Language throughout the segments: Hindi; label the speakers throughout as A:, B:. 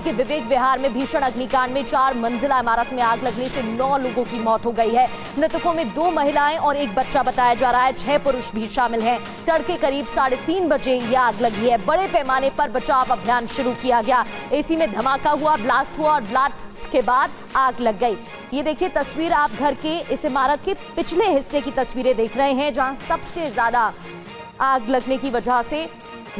A: के विवेक विहार में भीषण अग्निकांड में 4 मंजिला इमारत में आग लगने से 9 लोगों की मौत हो गई है। मृतकों में 2 महिलाएं और 1 बच्चा बताया जा रहा है। 6 पुरुष भी शामिल हैं। तड़के करीब 3:30 बजे यह आग लगी है। बड़े पैमाने पर बचाव अभियान शुरू किया गया। एसी में धमाका हुआ, ब्लास्ट हुआ और ब्लास्ट के बाद आग लग गई। ये देखिए तस्वीर, आप घर के इस इमारत के पिछले हिस्से की तस्वीरें देख रहे हैं, जहां सबसे ज्यादा आग लगने की वजह से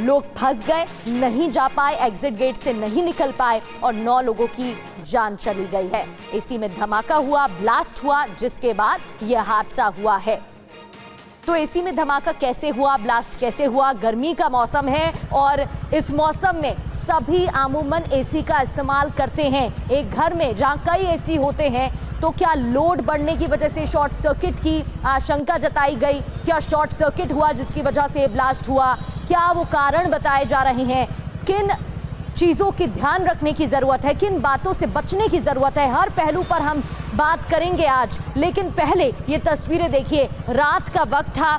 A: लोग फंस गए, नहीं जा पाए, एग्जिट गेट से नहीं निकल पाए और 9 लोगों की जान चली गई है। एसी में धमाका हुआ, ब्लास्ट हुआ, जिसके बाद यह हादसा हुआ है। तो एसी में धमाका कैसे हुआ, ब्लास्ट कैसे हुआ? गर्मी का मौसम है और इस मौसम में सभी अमूमन एसी का इस्तेमाल करते हैं। एक घर में जहां कई एसी होते हैं तो क्या लोड बढ़ने की वजह से शॉर्ट सर्किट की आशंका जताई गई? क्या शॉर्ट सर्किट हुआ जिसकी वजह से ब्लास्ट हुआ? क्या वो कारण बताए जा रहे हैं? किन चीज़ों की ध्यान रखने की ज़रूरत है, किन बातों से बचने की ज़रूरत है, हर पहलू पर हम बात करेंगे आज। लेकिन पहले ये तस्वीरें देखिए, रात का वक्त था,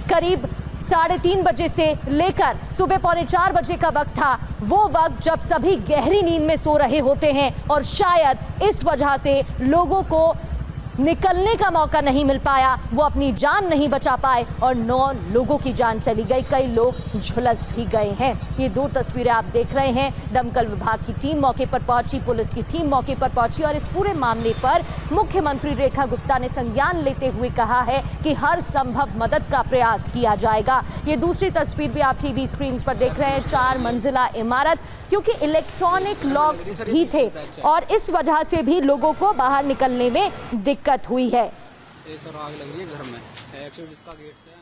A: करीब 3:30 बजे से लेकर सुबह 3:45 बजे का वक्त था। वो वक्त जब सभी गहरी नींद में सो रहे होते हैं और शायद इस वजह से लोगों को निकलने का मौका नहीं मिल पाया, वो अपनी जान नहीं बचा पाए और 9 लोगों की जान चली गई। कई लोग झुलस भी गए हैं। ये 2 तस्वीरें आप देख रहे हैं। दमकल विभाग की टीम मौके पर पहुंची, पुलिस की टीम मौके पर पहुंची और इस पूरे मामले पर मुख्यमंत्री रेखा गुप्ता ने संज्ञान लेते हुए कहा है कि हर संभव मदद का प्रयास किया जाएगा। ये दूसरी तस्वीर भी आप टीवी स्क्रीन पर देख रहे हैं। 4 मंजिला इमारत, क्योंकि इलेक्ट्रॉनिक लॉक्स भी थे और इस वजह से भी लोगों को बाहर निकलने में दिक्कत हुई है।
B: आग लग रही है घर में, इसका गेट से।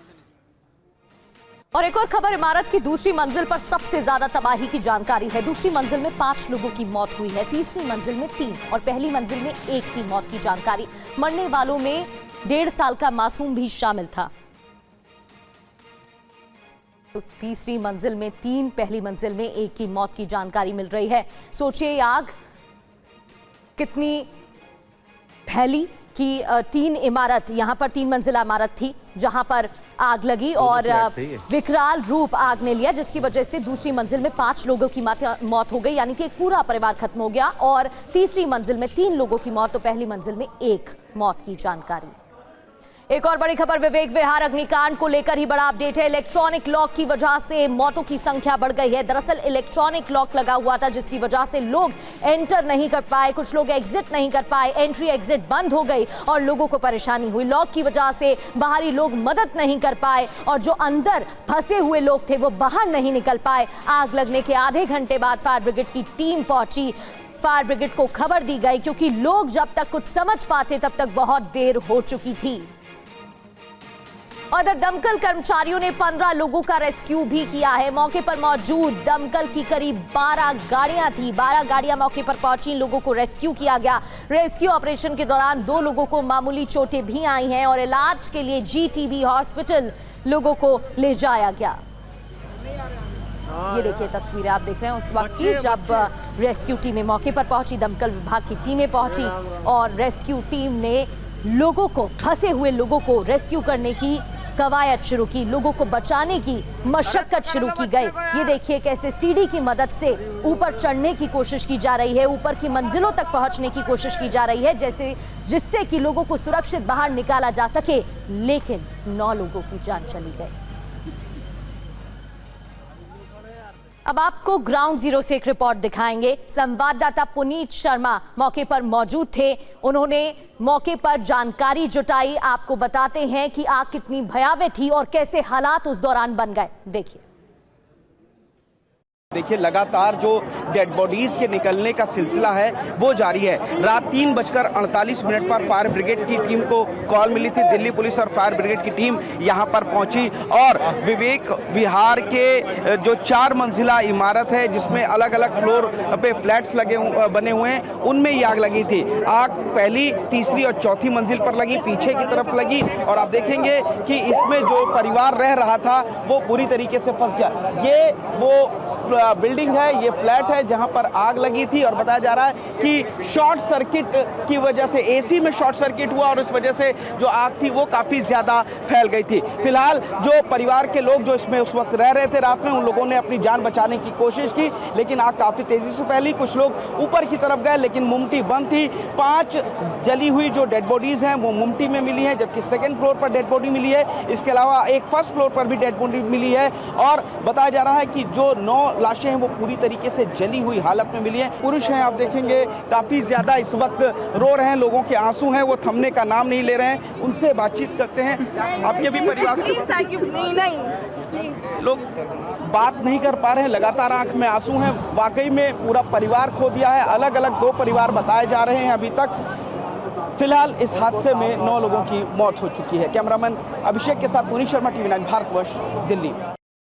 A: और एक और खबर, इमारत की दूसरी मंजिल पर सबसे ज्यादा तबाही की जानकारी है। दूसरी मंजिल में 5 लोगों की मौत हुई है, तीसरी मंजिल में 3 और पहली मंजिल में 1 की मौत की जानकारी। मरने वालों में 1.5 साल का मासूम भी शामिल था। तो तीसरी मंजिल में 3, पहली मंजिल में 1 की मौत की जानकारी मिल रही है। सोचिए आग कितनी फैली कि 3 इमारत, यहाँ पर 3 मंजिला इमारत थी जहां पर आग लगी और विकराल रूप आग ने लिया, जिसकी वजह से दूसरी मंजिल में 5 लोगों की मौत हो गई, यानी कि एक पूरा परिवार खत्म हो गया। और तीसरी मंजिल में 3 लोगों की मौत, तो पहली मंजिल में 1 मौत की जानकारी। एक और बड़ी खबर, विवेक विहार अग्निकांड को लेकर ही बड़ा अपडेट है। इलेक्ट्रॉनिक लॉक की वजह से मौतों की संख्या बढ़ गई है। दरअसल इलेक्ट्रॉनिक लॉक लगा हुआ था जिसकी वजह से लोग एंटर नहीं कर पाए, कुछ लोग एग्जिट नहीं कर पाए, एंट्री एग्जिट बंद हो गई और लोगों को परेशानी हुई। लॉक की वजह से बाहरी लोग मदद नहीं कर पाए और जो अंदर फंसे हुए लोग थे वो बाहर नहीं निकल पाए। आग लगने के आधे घंटे बाद फायर ब्रिगेड की टीम पहुंची। फायर ब्रिगेड को खबर दी गई क्योंकि लोग जब तक कुछ समझ पाते तब तक बहुत देर हो चुकी थी। और दमकल कर्मचारियों ने 15 लोगों का रेस्क्यू भी किया है। मौके पर मौजूद दमकल की करीब 12 गाड़ियां थी, 12 गाड़ियां मौके पर पहुंची, लोगों को रेस्क्यू किया गया। रेस्क्यू ऑपरेशन के दौरान 2 लोगों को मामूली चोटें भी आई हैं और इलाज के लिए GTB हॉस्पिटल लोगों को ले जाया गया। ये देखिए तस्वीरें आप देख रहे हैं उस वक्त की जब रेस्क्यू टीमें मौके पर पहुंची, दमकल विभाग की टीमें पहुंची और रेस्क्यू टीम ने लोगों को, फंसे हुए लोगों को रेस्क्यू करने की कवायद शुरू की, लोगों को बचाने की मशक्कत शुरू की गई। ये देखिए कैसे सीढ़ी की मदद से ऊपर चढ़ने की कोशिश की जा रही है, ऊपर की मंजिलों तक पहुंचने की कोशिश की जा रही है, जिससे कि लोगों को सुरक्षित बाहर निकाला जा सके। लेकिन 9 लोगों की जान चली गई। अब आपको ग्राउंड जीरो से एक रिपोर्ट दिखाएंगे। संवाददाता पुनीत शर्मा मौके पर मौजूद थे, उन्होंने मौके पर जानकारी जुटाई। आपको बताते हैं कि आग कितनी भयावह थी और कैसे हालात उस दौरान बन गए।
C: देखिए लगातार जो डेड बॉडीज के निकलने का सिलसिला है वो जारी है। रात 3:48 पर फायर ब्रिगेड की टीम को कॉल मिली थी। दिल्ली पुलिस और फायर ब्रिगेड की टीम यहां पर पहुंची और विवेक विहार के जो 4 मंजिला इमारत है जिसमें अलग अलग फ्लोर पे फ्लैट्स बने हुए हैं, उनमें ये आग लगी थी। आग पहली, तीसरी और चौथी मंजिल पर लगी, पीछे की तरफ लगी और आप देखेंगे कि इसमें जो परिवार रह रहा था वो पूरी तरीके से फंस गया। ये वो बिल्डिंग है, ये फ्लैट है जहां पर आग लगी थी और बताया जा रहा है कि शॉर्ट सर्किट की वजह से एसी में शॉर्ट सर्किट हुआ और इस वजह से जो आग थी वो काफ़ी ज़्यादा फैल गई थी। फिलहाल जो परिवार के लोग जो इसमें उस वक्त रह रहे थे रात में, उन लोगों ने अपनी जान बचाने की कोशिश की, लेकिन आग काफ़ी तेज़ी से फैली। कुछ लोग ऊपर की तरफ गए लेकिन मुमटी बंद थी। 5 जली हुई जो डेड बॉडीज़ हैं वो मुमटी में मिली हैं, जबकि सेकेंड फ्लोर पर डेड बॉडी मिली है। इसके अलावा एक फर्स्ट फ्लोर पर भी डेड बॉडी मिली है और बताया जा रहा है कि जो 9 लाशें हैं वो पूरी तरीके से जली हुई हालत में मिली हैं। पुरुष हैं, आप देखेंगे काफ़ी ज़्यादा इस वक्त रो रहे हैं, लोगों के आंसू हैं, वो थमने का नाम नहीं ले रहे हैं। उनसे बातचीत करते हैं। आपके भी परिवार से लोग बात नहीं कर पा रहे हैं, लगातार आंख में आंसू हैं। वाकई में पूरा परिवार खो दिया है। अलग अलग 2 परिवार बताए जा रहे हैं अभी तक। फिलहाल इस हादसे में 9 लोगों की मौत हो चुकी है। कैमरामैन अभिषेक के साथ मुनीश शर्मा, TV9 भारतवर्ष, दिल्ली।